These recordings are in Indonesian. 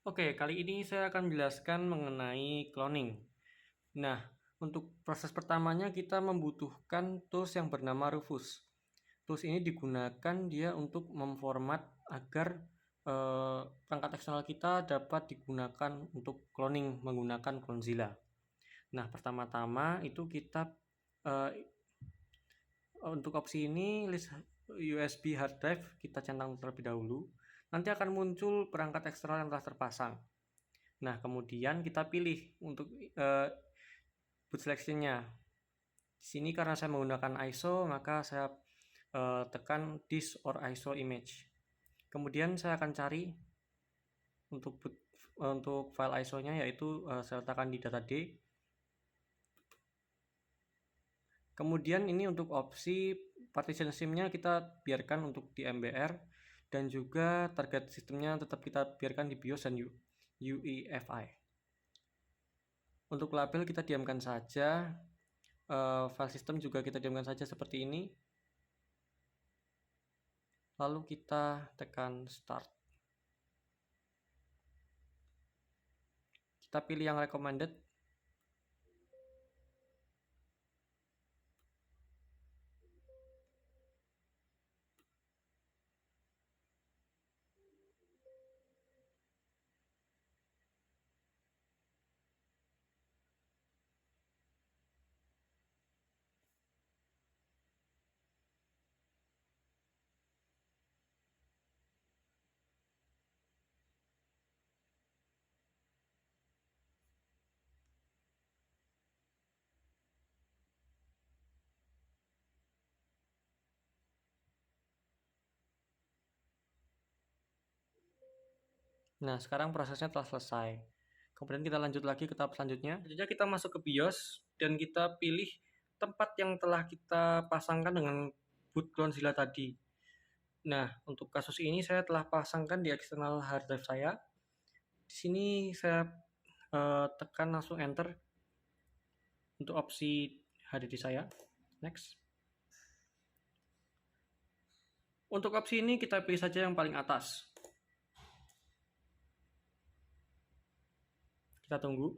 Oke, kali ini saya akan menjelaskan mengenai cloning. Nah, untuk proses pertamanya kita membutuhkan tools yang bernama Rufus. Tools ini digunakan dia untuk memformat agar perangkat eksternal kita dapat digunakan untuk cloning menggunakan Clonezilla. Nah, pertama-tama itu kita eh, untuk opsi ini list USB hard drive kita centang terlebih dahulu. Nanti akan muncul perangkat eksternal yang telah terpasang. Nah, kemudian kita pilih untuk boot selection-nya. Di sini karena saya menggunakan ISO, maka saya tekan disk or ISO image. Kemudian saya akan cari untuk file ISO-nya, yaitu saya letakkan di data D. Kemudian ini untuk opsi partition SIM-nya kita biarkan untuk di MBR, dan juga target sistemnya tetap kita biarkan di BIOS dan UEFI. Untuk label kita diamkan saja, file system juga kita diamkan saja seperti ini. Lalu kita tekan start. Kita pilih yang recommended. Nah, sekarang prosesnya telah selesai. Kemudian kita lanjut lagi ke tahap selanjutnya. Selanjutnya kita masuk ke BIOS dan kita pilih tempat yang telah kita pasangkan dengan boot Clonezilla tadi. Nah, untuk kasus ini saya telah pasangkan di eksternal hard drive saya. Di sini saya tekan langsung enter untuk opsi HDD saya. Next. Untuk opsi ini kita pilih saja yang paling atas. Kita tunggu.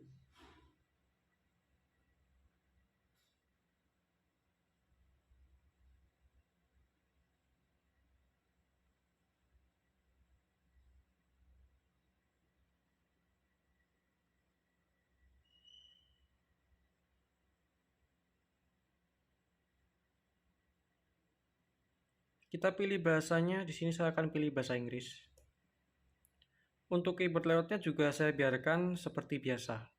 Kita pilih bahasanya. Di sini saya akan pilih bahasa Inggris. Untuk keyboard layoutnya juga saya biarkan seperti biasa.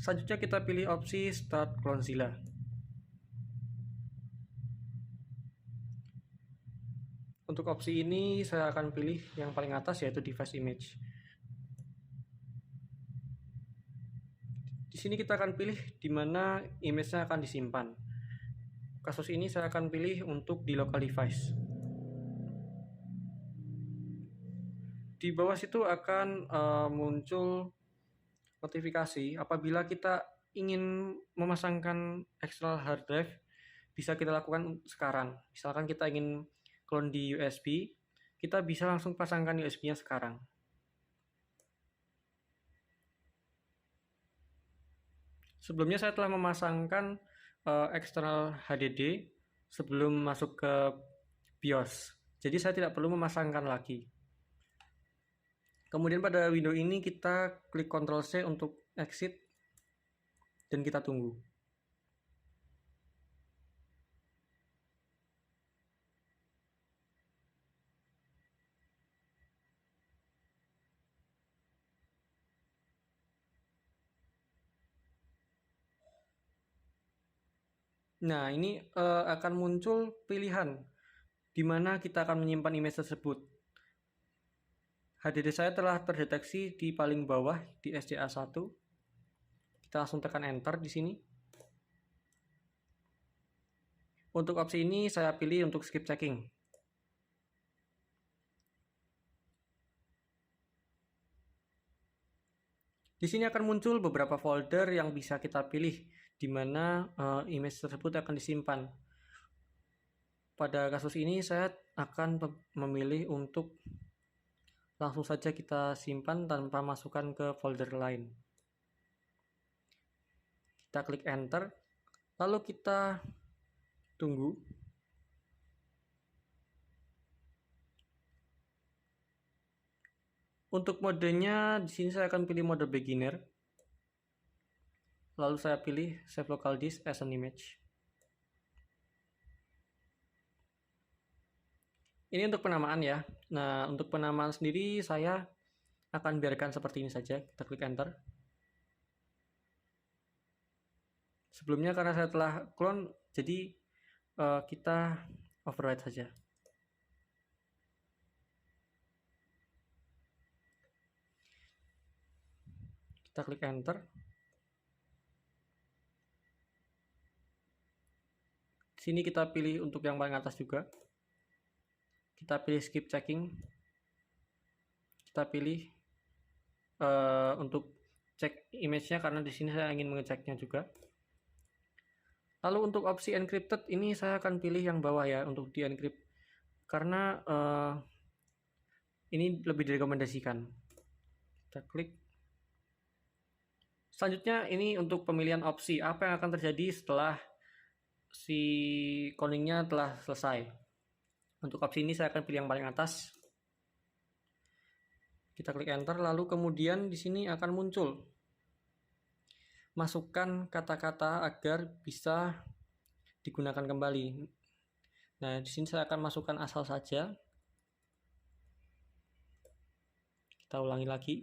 Selanjutnya kita pilih opsi Start Clonezilla. Untuk opsi ini saya akan pilih yang paling atas, yaitu Device Image. Di sini kita akan pilih di mana image-nya akan disimpan. Kasus ini saya akan pilih untuk di local device. Di bawah situ akan muncul notifikasi apabila kita ingin memasangkan external hard drive. Bisa kita lakukan sekarang. Misalkan kita ingin clone di USB, kita bisa langsung pasangkan USB-nya sekarang. Sebelumnya saya telah memasangkan eksternal HDD sebelum masuk ke BIOS. Jadi saya tidak perlu memasangkan lagi. Kemudian pada window ini kita klik Ctrl C untuk exit dan kita tunggu. Nah, ini akan muncul pilihan di mana kita akan menyimpan image tersebut. HDD saya telah terdeteksi di paling bawah di SDA1. Kita langsung tekan enter di sini. Untuk opsi ini saya pilih untuk skip checking. Di sini akan muncul beberapa folder yang bisa kita pilih di mana image tersebut akan disimpan. Pada kasus ini saya akan memilih untuk langsung saja kita simpan tanpa masukkan ke folder lain. Kita klik enter, lalu kita tunggu. Untuk modenya di sini saya akan pilih mode beginner. Lalu saya pilih save local disk as an image. Ini untuk penamaan ya. Nah, untuk penamaan sendiri saya akan biarkan seperti ini saja. Kita klik enter. Sebelumnya karena saya telah clone, jadi kita override saja. Kita klik enter. Di sini kita pilih untuk yang paling atas juga. Kita pilih skip checking. Kita pilih untuk cek image-nya karena di sini saya ingin mengeceknya juga. Lalu untuk opsi encrypted ini saya akan pilih yang bawah ya untuk di encrypt karena ini lebih direkomendasikan. Kita klik. Selanjutnya ini untuk pemilihan opsi apa yang akan terjadi setelah si cloningnya telah selesai. Untuk opsi ini saya akan pilih yang paling atas. Kita klik enter, lalu kemudian di sini akan muncul masukkan kata-kata agar bisa digunakan kembali. Nah, di sini saya akan masukkan asal saja. Kita ulangi lagi.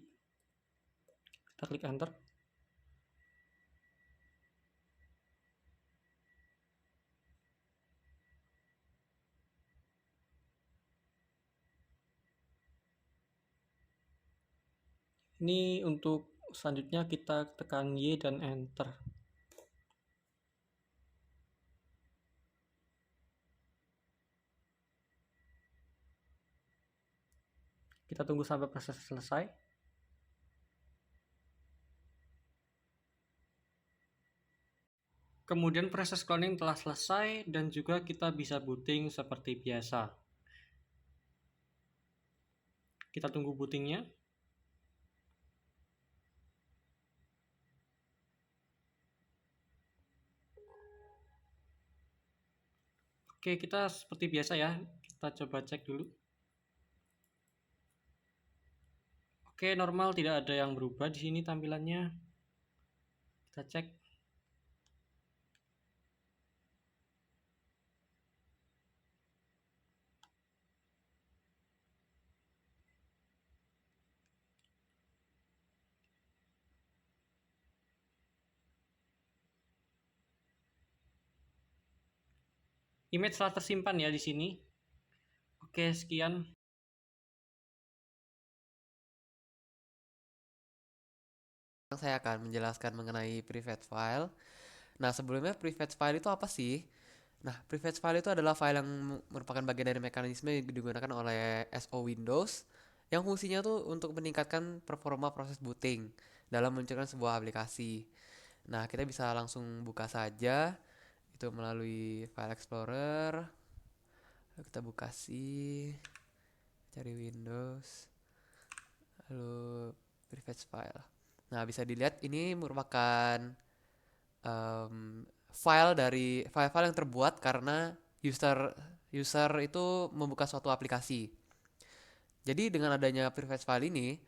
Kita klik enter. Ini untuk selanjutnya kita tekan Y dan enter. Kita tunggu sampai proses selesai. Kemudian proses cloning telah selesai dan juga kita bisa booting seperti biasa. Kita tunggu bootingnya. Oke, kita seperti biasa ya. Kita coba cek dulu. Oke, normal, tidak ada yang berubah di sini tampilannya. Kita cek. Image telah tersimpan ya di sini. Oke, sekian. Saya akan menjelaskan mengenai private file. Nah, sebelumnya private file itu apa sih? Nah, private file itu adalah file yang merupakan bagian dari mekanisme yang digunakan oleh SO Windows yang fungsinya tuh untuk meningkatkan performa proses booting dalam meluncurkan sebuah aplikasi. Nah, kita bisa langsung buka saja itu melalui File Explorer. Lalu kita buka sih, cari Windows, lalu private file. Nah, bisa dilihat ini merupakan file-file yang terbuat karena user itu membuka suatu aplikasi. Jadi dengan adanya private file ini,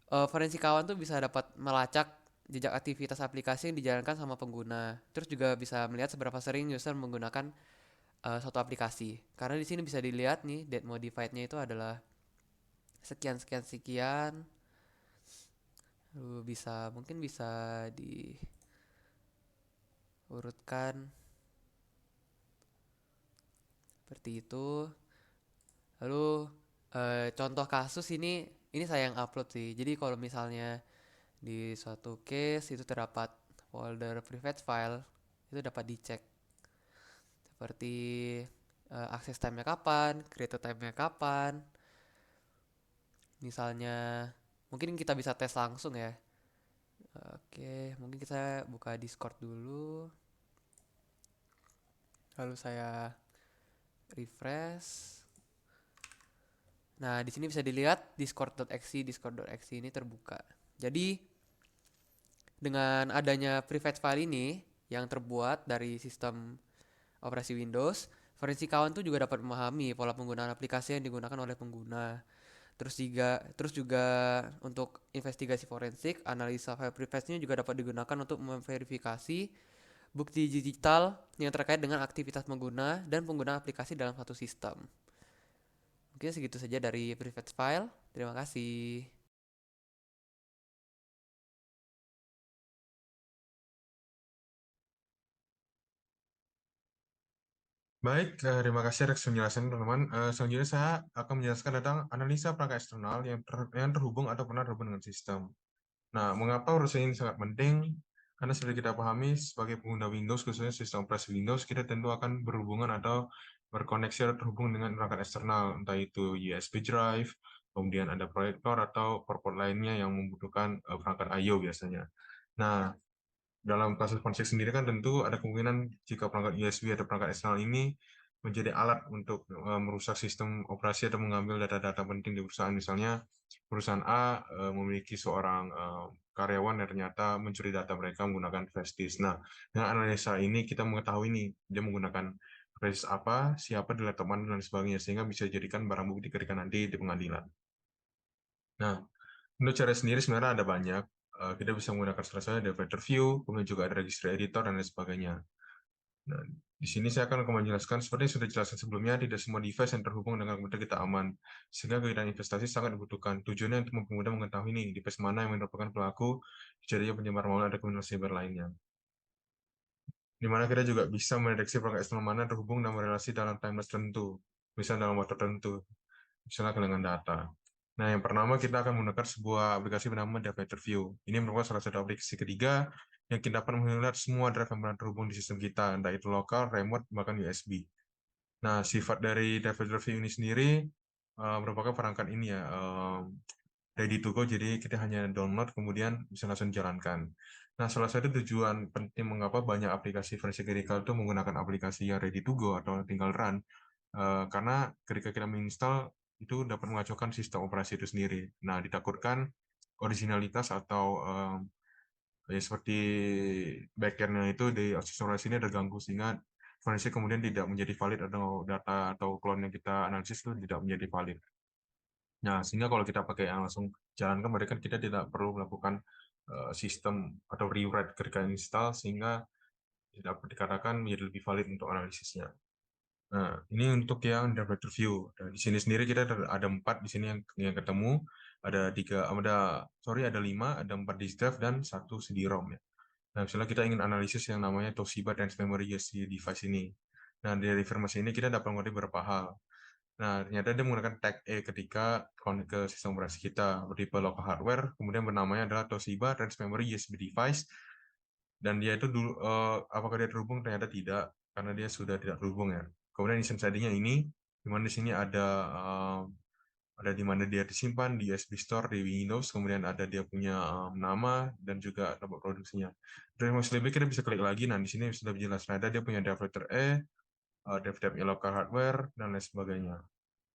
forensikawan tuh bisa dapat melacak jejak aktivitas aplikasi yang dijalankan sama pengguna. Terus juga bisa melihat seberapa sering user menggunakan suatu aplikasi. Karena di sini bisa dilihat nih date modified-nya itu adalah sekian sekian sekian. Lalu mungkin bisa diurutkan seperti itu. Lalu contoh kasus ini saya yang upload sih. Jadi kalau misalnya di suatu case itu terdapat folder private file, itu dapat dicek seperti akses time-nya kapan, create time-nya kapan. Misalnya mungkin kita bisa tes langsung ya. Oke, mungkin kita buka Discord dulu. Lalu saya refresh. Nah, di sini bisa dilihat discord.exe ini terbuka. Jadi, dengan adanya private file ini yang terbuat dari sistem operasi Windows, forensikawan tuh juga dapat memahami pola penggunaan aplikasi yang digunakan oleh pengguna. Terus juga untuk investigasi forensik, analisa file private-nya juga dapat digunakan untuk memverifikasi bukti digital yang terkait dengan aktivitas pengguna dan pengguna aplikasi dalam satu sistem. Mungkin segitu saja dari private file. Terima kasih. Baik, terima kasih atas penjelasan teman-teman. Selanjutnya saya akan menjelaskan tentang analisa perangkat eksternal yang terhubung atau pernah terhubung dengan sistem. Nah, mengapa urusan ini sangat penting? Karena seperti kita pahami, sebagai pengguna Windows, khususnya sistem operasi Windows, kita tentu akan berhubungan atau berkoneksi atau terhubung dengan perangkat eksternal, entah itu USB drive, kemudian ada proyektor atau port lainnya yang membutuhkan perangkat I/O biasanya. Nah, dalam kasus konsep sendiri kan tentu ada kemungkinan jika perangkat USB atau perangkat eksternal ini menjadi alat untuk merusak sistem operasi atau mengambil data-data penting di perusahaan. Misalnya perusahaan A memiliki seorang karyawan yang ternyata mencuri data mereka menggunakan flash disk. Nah, dengan analisa ini kita mengetahui nih dia menggunakan flash disk apa, siapa di laptop mana dan sebagainya sehingga bisa dijadikan barang bukti ketika nanti di pengadilan. Nah, untuk cara sendiri sebenarnya ada banyak. Kita bisa menggunakan salah satunya ada Vector View, kemudian juga ada Registry Editor, dan lain sebagainya. Nah, di sini saya akan menjelaskan, seperti yang sudah dijelaskan sebelumnya, tidak semua device yang terhubung dengan komputer kita aman. Sehingga kegiatan investasi sangat dibutuhkan. Tujuannya untuk mempermudah mengetahui nih, device mana yang merupakan pelaku jadinya penyebar malware atau kriminal cyber lainnya. Di mana kita juga bisa mendeteksi perangkat eksternal mana terhubung dan berelasi dalam timeless tertentu, misalnya dalam waktu tertentu, misalnya kehilangan data. Nah, yang pertama kita akan menggunakan sebuah aplikasi bernama Data View. Ini merupakan salah satu aplikasi ketiga yang kita dapat melihat semua drive yang pernah terhubung di sistem kita, entah itu lokal, remote, bahkan USB. Nah, sifat dari Data View ini sendiri merupakan perangkat ini ya, ready to go, jadi kita hanya download, kemudian bisa langsung jalankan. Nah, salah satu tujuan penting mengapa banyak aplikasi versi critical itu menggunakan aplikasi yang ready to go atau tinggal run, karena ketika kita menginstal itu dapat mengacaukan sistem operasi itu sendiri. Nah, ditakutkan originalitas atau ya seperti backend-nya itu di sistem operasi ini terganggu sehingga forensik kemudian tidak menjadi valid atau data atau clone yang kita analisis itu tidak menjadi valid. Nah, sehingga kalau kita pakai yang langsung jalankan, berarti kan kita tidak perlu melakukan sistem atau rewrite ketika install sehingga dapat dikatakan menjadi lebih valid untuk analisisnya. Nah, ini untuk yang director view. Nah, di sini sendiri kita ada 4 di sini yang ketemu. Ada 5, ada 4 disk drive dan 1 CD-ROM ya. Nah, misalnya kita ingin analisis yang namanya Toshiba Advanced Memory USB device ini. Nah, dari informasi ini kita dapat mengerti beberapa hal. Nah, ternyata dia menggunakan tag E ketika connect ke sistem operasi kita, tipe local hardware, kemudian bernamanya adalah Toshiba Advanced Memory USB device, dan dia itu dulu, apakah dia terhubung? Ternyata tidak, karena dia sudah tidak terhubung ya. Kemudian instance ID-nya ini, di mana di sini ada di mana dia disimpan di USB Store di Windows, kemudian ada dia punya nama dan juga tempat produksinya. Dari masih lebih kita bisa klik lagi. Nah, di sini sudah dijelaskan ada dia punya dev letter E, dev local hardware dan lain sebagainya.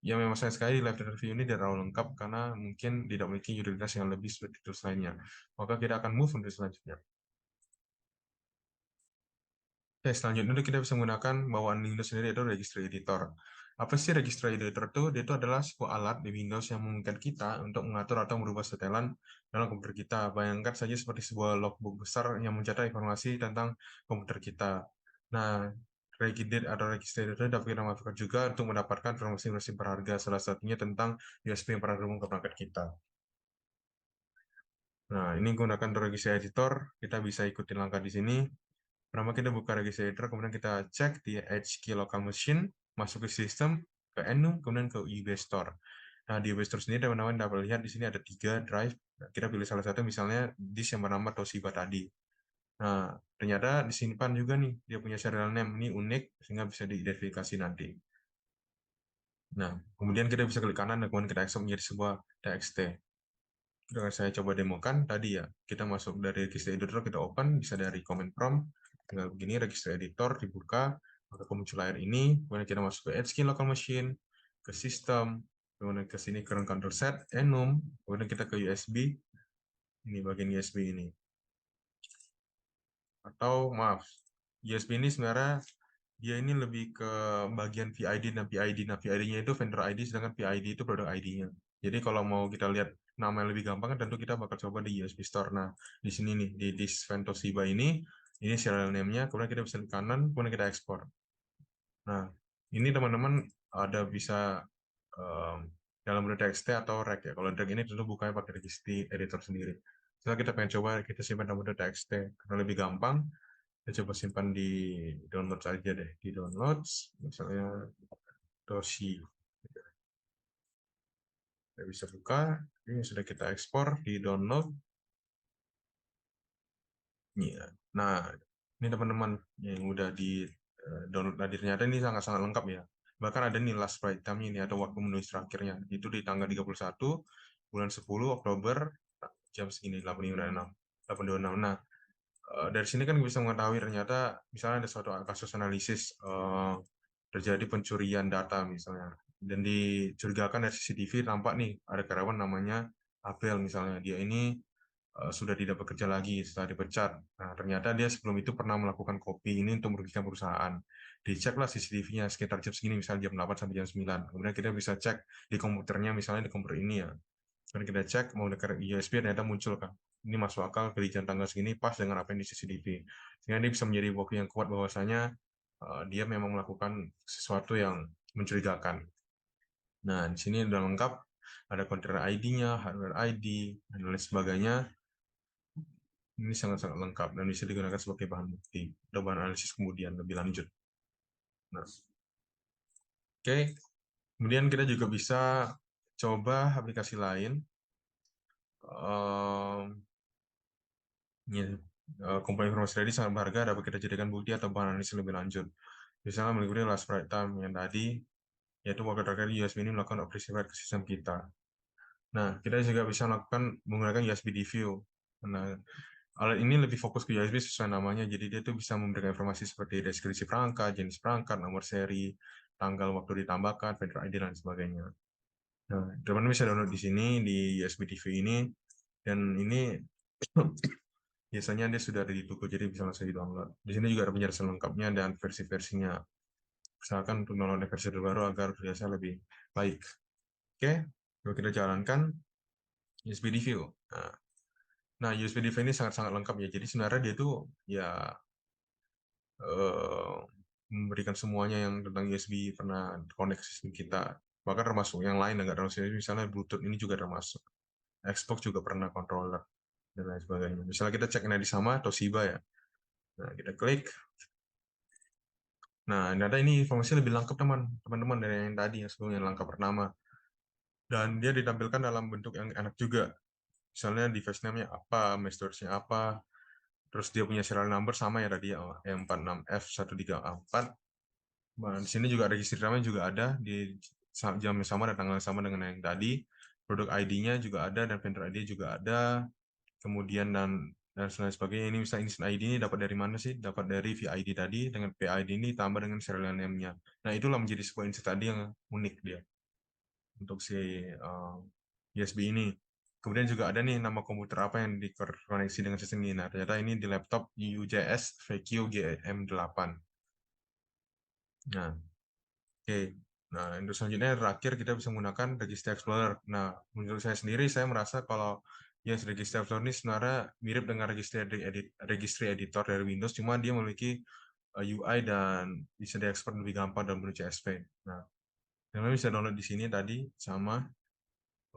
Ya, memang sayang sekali live review ini tidak terlalu lengkap karena mungkin tidak memiliki utilitas yang lebih seperti itu lainnya. Maka kita akan move untuk selanjutnya. Oke, selanjutnya kita bisa menggunakan bawaan Windows sendiri, yaitu Registry Editor. Apa sih Registry Editor itu? Dia itu adalah sebuah alat di Windows yang memungkinkan kita untuk mengatur atau merubah setelan dalam komputer kita. Bayangkan saja seperti sebuah logbook besar yang mencatat informasi tentang komputer kita. Nah, Regedit atau Registry Editor dapat kita manfaatkan juga untuk mendapatkan informasi-informasi berharga, salah satunya tentang USB yang pernah terhubung ke perangkat kita. Nah, ini menggunakan Registry Editor, kita bisa ikutin langkah di sini. Pertama kita buka Registry Editor, kemudian kita cek di HKey Local Machine, masuk ke sistem, ke Enum, kemudian ke USB Store. Nah, di USB Store sendiri teman-teman dapat lihat di sini ada 3 drive. Nah, kita pilih salah satu, misalnya disk yang bernama Toshiba tadi. Nah, ternyata disimpan juga nih, dia punya serial name, ini unik, sehingga bisa diidentifikasi nanti. Nah, kemudian kita bisa klik kanan dan kemudian kita ekspor menjadi sebuah TXT. Dengan saya coba demokan tadi ya, kita masuk dari Registry Editor, kita open, bisa dari command prompt, tinggal begini, Registry Editor dibuka, Maka muncul layar ini, kemudian kita masuk ke Edge local machine, ke sistem, kemudian ke sini current control set, enum, kemudian kita ke USB, ini bagian USB ini. Atau maaf, USB ini sebenarnya dia ini lebih ke bagian VID dan PID. Nah, VID-nya itu vendor ID, sedangkan PID itu produk ID-nya. Jadi kalau mau kita lihat nama yang lebih gampang, kan tentu kita bakal coba di USB Store. Nah, di sini nih, di disk Toshiba ini serial name-nya, kemudian kita bisa ke kanan, kemudian kita ekspor. Nah, ini teman-teman ada bisa dalam bentuk TXT atau REC ya. Kalau REC ini tentu bukanya pakai registry editor sendiri. Setelah kita pengen coba, kita simpan dalam bentuk TXT karena lebih gampang. Kita coba simpan di download saja deh, di downloads, misalnya dosi. Kita bisa buka, ini sudah kita ekspor di download. Nah, ini teman-teman yang udah di download tadi, ternyata ini sangat-sangat lengkap ya. Bahkan ada nih last write time ini atau waktu menulis terakhirnya. Itu di tanggal 31 bulan 10 Oktober jam segini 8.26. Nah, dari sini kan bisa mengetahui ternyata misalnya ada suatu kasus analisis terjadi pencurian data misalnya, dan dicurigakan dari CCTV tampak nih ada karyawan namanya Abel misalnya, dia ini sudah tidak bekerja lagi setelah dipecat. Nah, ternyata dia sebelum itu pernah melakukan copy ini untuk merugikan perusahaan. Diceklah CCTV-nya sekitar jam segini, misalnya jam 8 sampai jam 9. Kemudian kita bisa cek di komputernya, misalnya di komputer ini ya. Kemudian kita cek, mau dekat USB, ternyata muncul kan. Ini masuk akal, kejadian tanggal segini pas dengan apa yang di CCTV. Sehingga ini bisa menjadi bukti yang kuat bahwasanya dia memang melakukan sesuatu yang mencurigakan. Nah, di sini sudah lengkap, ada kontainer ID-nya, hardware ID, dan lain sebagainya. Ini sangat-sangat lengkap dan bisa digunakan sebagai bahan bukti atau bahan analisis kemudian lebih lanjut. Nah, oke. Kemudian kita juga bisa coba aplikasi lain. Komponen informasi tadi sangat berharga, dapat kita jadikan bukti atau bahan analisis lebih lanjut. Misalnya meliputi last write time yang tadi, yaitu waktu terakhir USB ini melakukan operasi write ke sistem kita. Nah, kita juga bisa melakukan menggunakan USB DView. Nah, alat ini lebih fokus ke USB sesuai namanya, jadi dia tuh bisa memberikan informasi seperti deskripsi perangkat, jenis perangkat, nomor seri, tanggal waktu ditambahkan, vendor ID, dan sebagainya. Nah, teman-teman bisa download di sini, di USB DView ini, dan ini biasanya dia sudah ada di toko, jadi bisa langsung di-download. Di sini juga ada penjelasan lengkapnya dan versi-versinya. Misalkan untuk download versi terbaru agar biasa lebih baik. Oke, kalau kita jalankan USB DView. Nah, USB DView ini sangat-sangat lengkap ya. Jadi sebenarnya dia tuh ya memberikan semuanya yang tentang USB pernah connect sistem kita. Bahkan termasuk yang lain yang nggak termasuk, misalnya Bluetooth ini juga termasuk. Xbox juga pernah controller dan lain sebagainya. Misalnya kita cek ini sama Toshiba ya. Nah, kita klik. Nah, ternyata ini informasi lebih lengkap teman-teman dari yang tadi yang sebelumnya lengkap pertama. Dan dia ditampilkan dalam bentuk yang enak juga. Misalnya device name-nya apa, mesh storage-nya apa, terus dia punya serial number sama ya tadi ya, M46F13A4. Nah, di sini juga registry namanya juga ada di jam yang sama dan tanggal yang sama dengan yang tadi. Produk ID-nya juga ada dan vendor ID juga ada. Kemudian dan lain sebagainya. Ini misalnya instant ID ini dapat dari mana sih? Dapat dari VID tadi dengan PID ini tambah dengan serial name-nya. Nah, itulah menjadi sebuah instant ID yang unik dia untuk si USB ini. Kemudian juga ada nih nama komputer apa yang dikoneksi dengan sistem ini. Nah, ternyata ini di laptop UJS VQ GM8. Nah, oke. Nah, untuk selanjutnya terakhir kita bisa menggunakan Registry Explorer. Nah, menurut saya sendiri, saya merasa kalau Yes, Registry Explorer ini sebenarnya mirip dengan Registry Editor dari Windows, cuma dia memiliki UI dan bisa diekspor lebih gampang dalam bentuk CSV. Nah, teman bisa download di sini tadi sama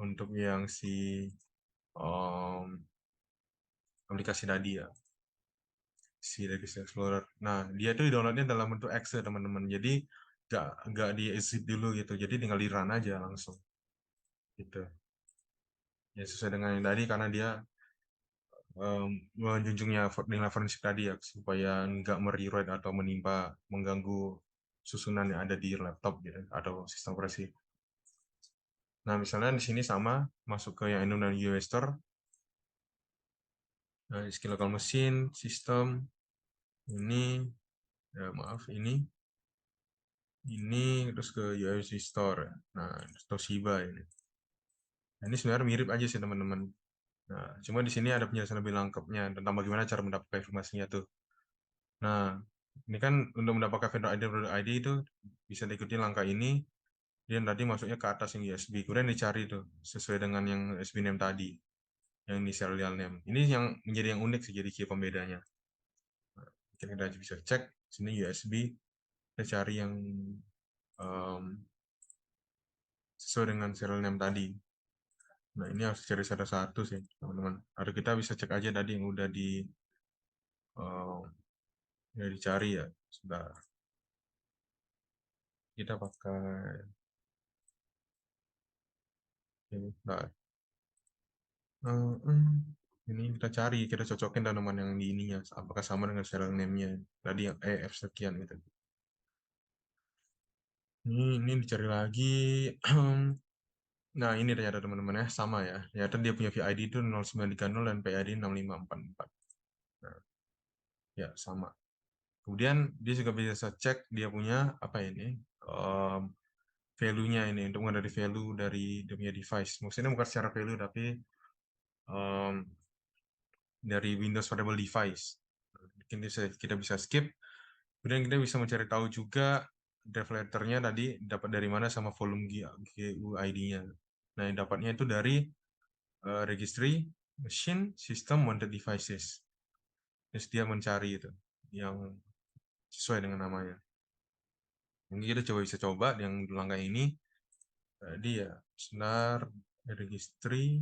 untuk yang si aplikasi tadi ya, si Registry Explorer. Nah, dia itu di-downloadnya dalam bentuk Exe teman-teman. Jadi nggak di-exit dulu gitu. Jadi tinggal di run aja langsung. Gitu. Ya sesuai dengan yang tadi karena dia menjunjungnya nilai forensik tadi ya supaya nggak merewrite atau mengganggu susunan yang ada di laptop gitu atau sistem operasi. Nah, misalnya di sini sama masuk ke yang Enum dan UI Store. Nah, di skill local machine, sistem ini ya maaf ini ini terus ke UFC Store. Nah, Toshiba ini. Nah, ini sebenarnya mirip aja sih teman-teman. Nah, cuma di sini ada penjelasan lebih lengkapnya tentang bagaimana cara mendapatkan informasinya tuh. Nah, ini kan untuk mendapatkan vendor ID itu bisa diikuti langkah ini. Dia tadi masuknya ke atas yang USB. Kemudian dicari tuh sesuai dengan yang USB name tadi, yang ini serial name. Ini yang menjadi yang unik sih jadi key pembedanya. Nah, kita bisa cek sini USB, kita cari yang sesuai dengan serial name tadi. Nah, ini harus cari satu-satu sih, teman-teman. Atau kita bisa cek aja tadi yang um, udah dicari ya. Sudah kita pakai ini. Nah, ini kita cari, kita cocokin tanaman yang di ininya, apakah sama dengan serial name-nya. Tadi yang EF sekian gitu. Ini dicari lagi. Nah, ini ternyata teman-teman ya, sama ya. Ternyata dia punya VID itu 0930 dan PID 6544. Nah, ya sama. Kemudian dia juga bisa cek dia punya apa ini value-nya ini untuk mengenali value dari dia punya device. Maksudnya bukan secara value tapi um, dari Windows Variable Device. Kita bisa skip. Kemudian kita bisa mencari tahu juga drive letter-nya tadi dapat dari mana sama volume GUID-nya. Nah, yang dapatnya itu dari registry machine system mounted devices. Terus dia mencari itu yang sesuai dengan namanya. Ini kita bisa coba yang langkah ini. Tadi ya, sebentar, registry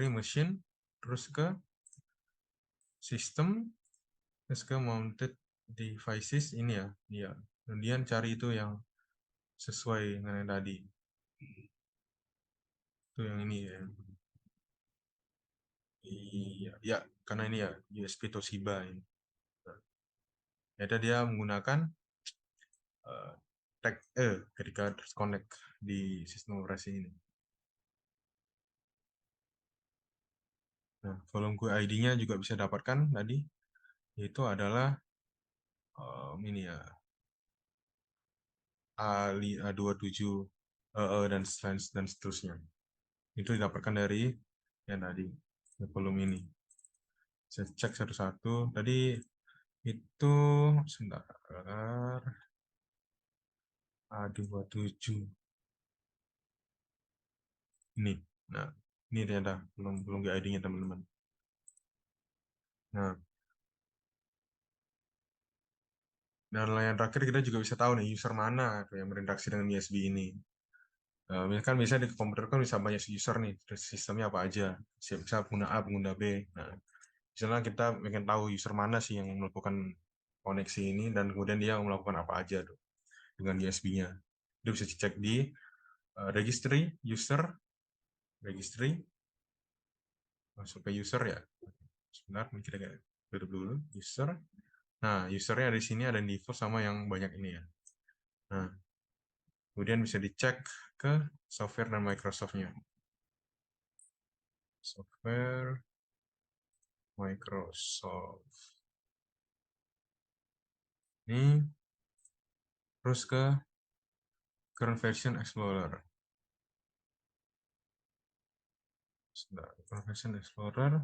machine, terus ke sistem, terus ke mounted devices ini ya, iya. Kemudian cari itu yang sesuai dengan yang tadi. Itu yang ini ya. Iya, ya, karena ini ya USB Toshiba ini. Nah, dia menggunakan tag ketika disconnect di sistem operasi ini. Nah, volume ID-nya juga bisa dapatkan tadi, yaitu adalah ini ya, A27 dan seterusnya. Itu didapatkan dari yang tadi, volume ini. Saya cek satu-satu. Tadi itu sebentar. A27 ini. Nah, ini ternyata belum ID-nya teman-teman. Nah, dan layan terakhir kita juga bisa tahu nih user mana yang berinteraksi dengan USB ini. Kan biasanya di komputer kan bisa banyak user nih, terus sistemnya apa aja. Bisa pengguna A, pengguna B. Nah, misalnya kita ingin tahu user mana sih yang melakukan koneksi ini dan kemudian dia melakukan apa aja tuh dengan USB-nya. Itu bisa dicek di registry user, registry, masuk ke user ya. Sebentar, kita tutup dulu user. Nah, usernya di sini ada yang default sama yang banyak ini ya. Nah, kemudian bisa dicek ke software dan Microsoft-nya. Software Microsoft. Ini terus ke current version Explorer. Sebentar, current version Explorer.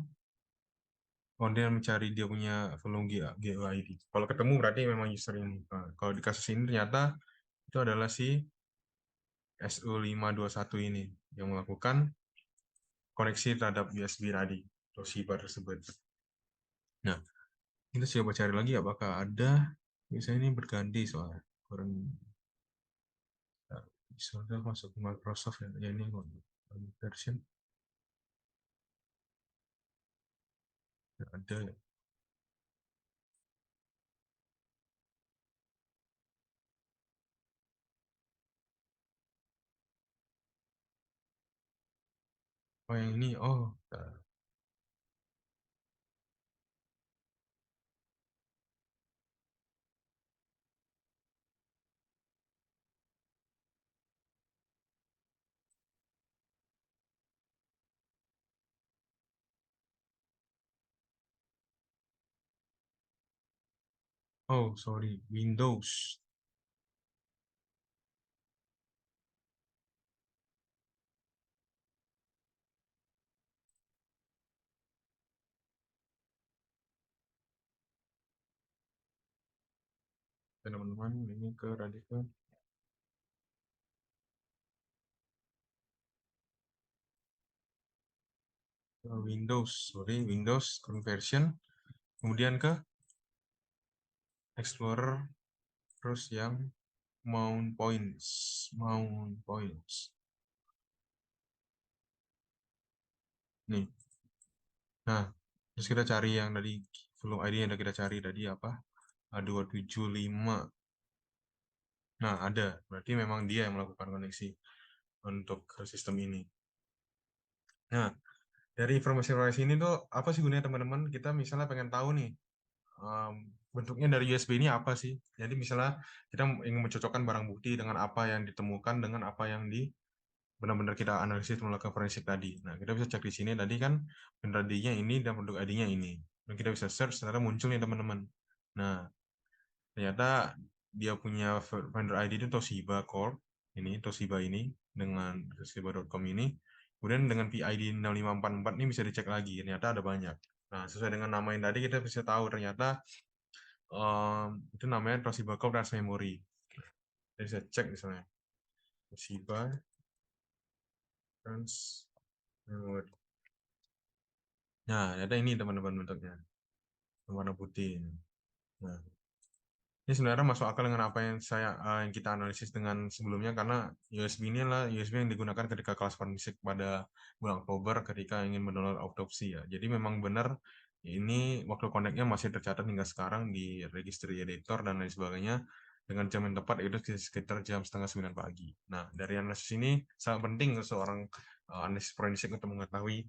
Oh, dia mencari dia punya volume GUID. Kalau ketemu berarti memang user ini. Nah, kalau di kasus ini ternyata itu adalah si SU521 ini yang melakukan koneksi terhadap USB tadi, Toshiba tersebut. Nah, kita coba cari lagi apakah ada. Biasanya ini berganti soalnya. Misalnya masuk ke Microsoft ya ini version ada ya. Oh yang ini Oh, sorry, Windows. Teman-teman, ini ke radikal. Windows, sorry, Windows conversion. Kemudian ke Explorer, terus yang mount points, mount points. Nih, nah, terus kita cari yang tadi flow ID yang kita cari tadi apa? 275. Nah, ada. Berarti memang dia yang melakukan koneksi untuk ke sistem ini. Nah, dari informasi-informasi ini tuh apa sih gunanya teman-teman? Kita misalnya pengen tahu nih, bentuknya dari USB ini apa sih? Jadi misalnya kita ingin mencocokkan barang bukti dengan apa yang ditemukan dengan apa yang di benar-benar kita analisis melakukan forensik tadi. Nah, kita bisa cek di sini tadi kan vendor ID-nya ini dan produk ID-nya ini. Dan kita bisa search, ternyata muncul nih teman-teman. Nah, ternyata dia punya vendor ID itu Toshiba Corp. Ini Toshiba ini dengan toshiba.com ini. Kemudian dengan PID 6544 ini bisa dicek lagi. Ternyata ada banyak. Nah, sesuai dengan nama yang tadi kita bisa tahu ternyata itu namanya Toshiba Corp Trans Memory. Kita bisa cek misalnya Toshiba Trans Memory. Nah, ternyata ini teman-teman bentuknya warna putih. Nah, ini sebenarnya masuk akal dengan apa yang yang kita analisis dengan sebelumnya karena USB ini adalah USB yang digunakan ketika kelas forensik pada bulan Oktober ketika ingin mendownload autopsi ya. Jadi memang benar ini waktu connect-nya masih tercatat hingga sekarang di registry editor dan lain sebagainya dengan jam yang tepat itu sekitar jam setengah 9 pagi. Nah, dari analisis ini sangat penting seorang analisis forensik untuk mengetahui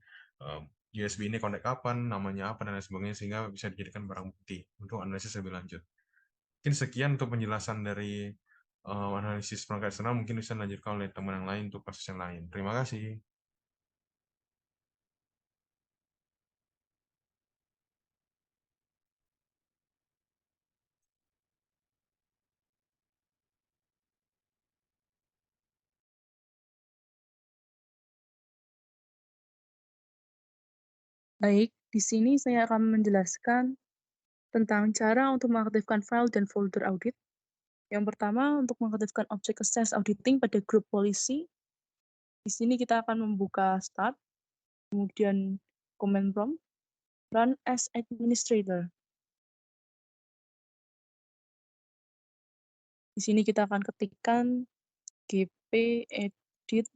USB ini connect kapan, namanya apa, dan lain sebagainya sehingga bisa dijadikan barang bukti untuk analisis lebih lanjut. Mungkin sekian untuk penjelasan dari analisis perangkat eksternal. Mungkin bisa dilanjutkan oleh teman yang lain untuk kasus yang lain. Terima kasih. Baik, di sini saya akan menjelaskan tentang cara untuk mengaktifkan file dan folder audit. Yang pertama, untuk mengaktifkan Object Access Auditing pada grup polisi, di sini kita akan membuka Start, kemudian Command Prompt, Run as Administrator. Di sini kita akan ketikkan gpedit.msc.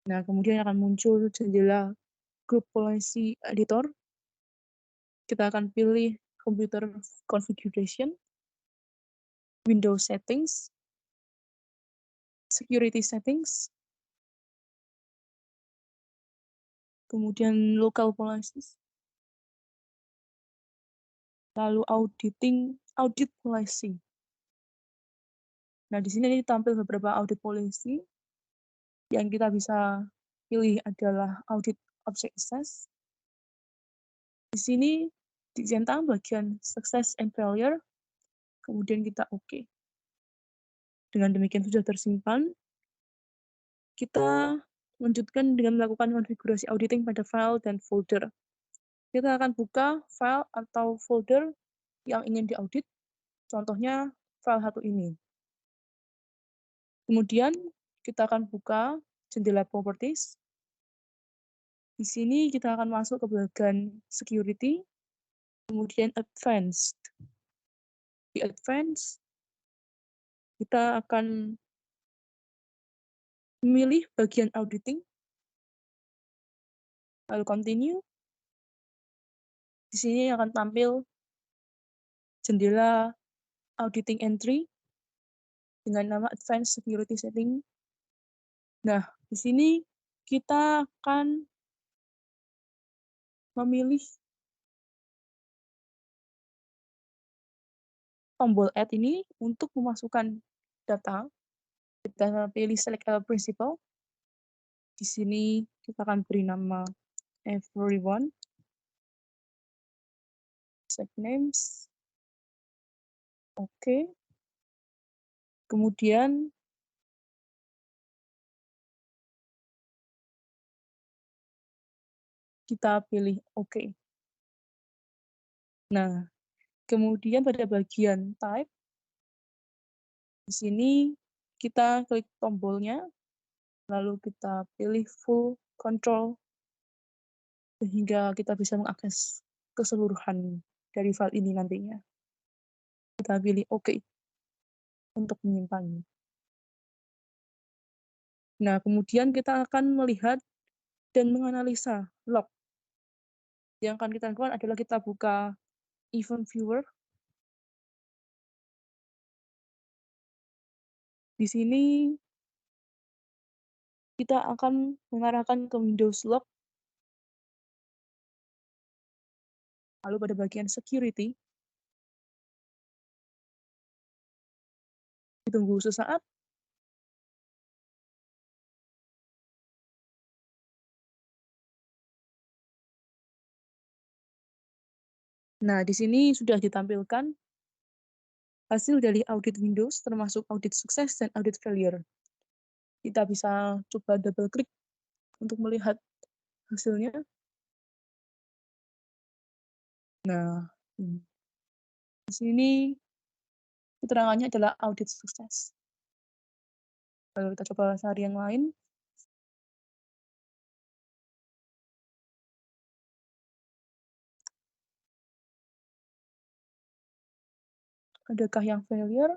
Nah, kemudian akan muncul jendela grup polisi editor. Kita akan pilih Computer Configuration, Windows Settings, Security Settings, kemudian Local Policies, lalu Audit Policy. Nah, di sini tampil beberapa audit policy. Yang kita bisa pilih adalah Audit Object Access. Di sini dicentang bagian Success and Failure, kemudian kita OK. Dengan demikian sudah tersimpan. Kita lanjutkan dengan melakukan konfigurasi auditing pada file dan folder. Kita akan buka file atau folder yang ingin diaudit, contohnya file 1 ini. Kemudian kita akan buka jendela Properties. Di sini kita akan masuk ke bagian Security, kemudian Advanced. Di Advanced, kita akan memilih bagian Auditing, lalu Continue. Di sini akan tampil jendela Auditing Entry dengan nama Advanced Security Setting. Nah, di sini kita akan memilih tombol Add ini untuk memasukkan data. Kita pilih Select a Principal. Di sini kita akan beri nama Everyone. Save names. Oke. Kemudian kita pilih oke. Nah, kemudian pada bagian type, di sini kita klik tombolnya, lalu kita pilih full control, sehingga kita bisa mengakses keseluruhan dari file ini nantinya. Kita pilih oke untuk menyimpannya. Nah, kemudian kita akan melihat dan menganalisa log. Yang akan kita lakukan adalah kita buka event viewer. Di sini kita akan mengarahkan ke Windows Log. Lalu pada bagian security, ditunggu sesaat. Nah, di sini sudah ditampilkan hasil dari audit Windows, termasuk audit sukses dan audit failure. Kita bisa coba double klik untuk melihat hasilnya. Nah, di sini keterangannya adalah audit sukses. Lalu kita coba cari yang lain. Adakah yang failure?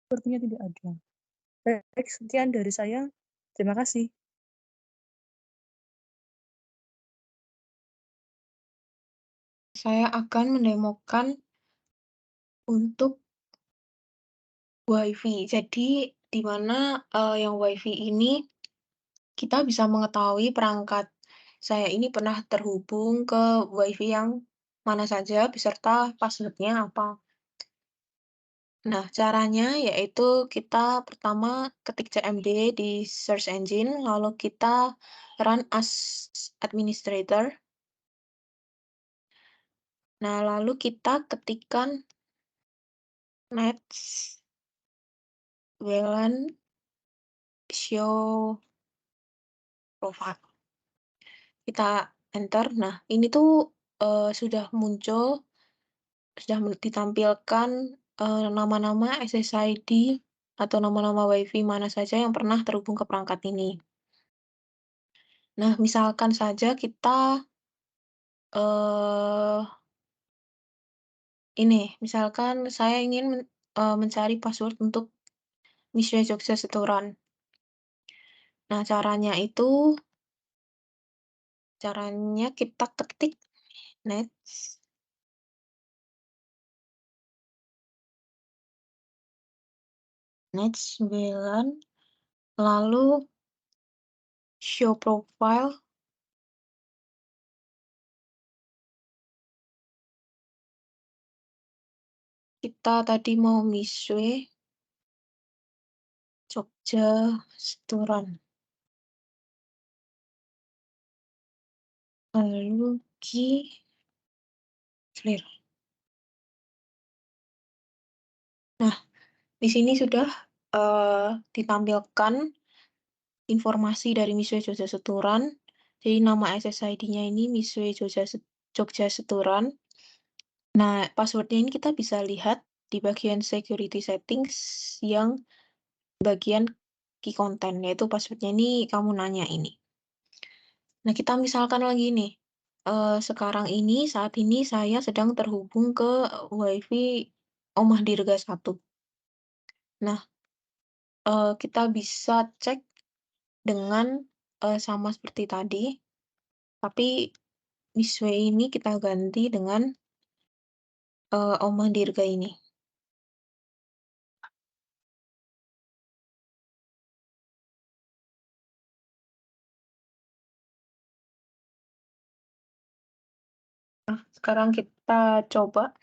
Sepertinya tidak ada. Baik, sekian dari saya. Terima kasih. Saya akan mendemokan untuk WiFi. Jadi, di mana yang WiFi ini kita bisa mengetahui perangkat saya ini pernah terhubung ke WiFi yang mana saja beserta password-nya apa. Nah, caranya yaitu kita pertama ketik cmd di search engine, lalu kita run as administrator. Nah, lalu kita ketikkan nets VLAN show profile. Kita enter. Nah, ini tuh sudah muncul, sudah ditampilkan nama-nama SSID atau nama-nama WiFi mana saja yang pernah terhubung ke perangkat ini. Nah, misalkan saja kita misalkan saya ingin mencari password untuk Miswe Jogja Setoran. Nah, caranya kita ketik nets VLAN, lalu show profile. Kita tadi mau Miswe Jogja Setoran. Lalu clear. Nah, di sini sudah ditampilkan informasi dari Miswe Jogja Setoran. Jadi nama SSID-nya ini Miswe Jogja Setoran. Nah, password-nya ini kita bisa lihat di bagian security settings yang bagian key content, yaitu password-nya ini kamu nanya ini. Nah, kita misalkan lagi nih, saat ini saya sedang terhubung ke WiFi Omah Dirga 1. Nah, kita bisa cek dengan sama seperti tadi, tapi Miswe ini kita ganti dengan Omah Dirga ini. Nah, sekarang kita coba.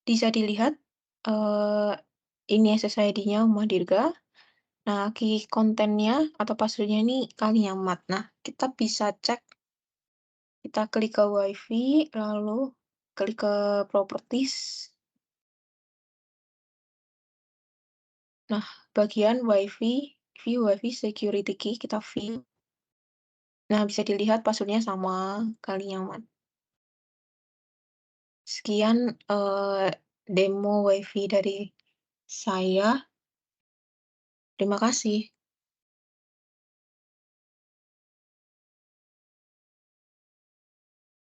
Bisa dilihat, ini SSID-nya Rumah Dirga. Nah, key kontennya atau password-nya ini Kalimat. Nah, kita bisa cek, kita klik ke WiFi, lalu klik ke properties. Nah, bagian WiFi, view WiFi security key, kita view. Nah, bisa dilihat password-nya sama Kalimat. Sekian, demo WiFi dari saya. Terima kasih.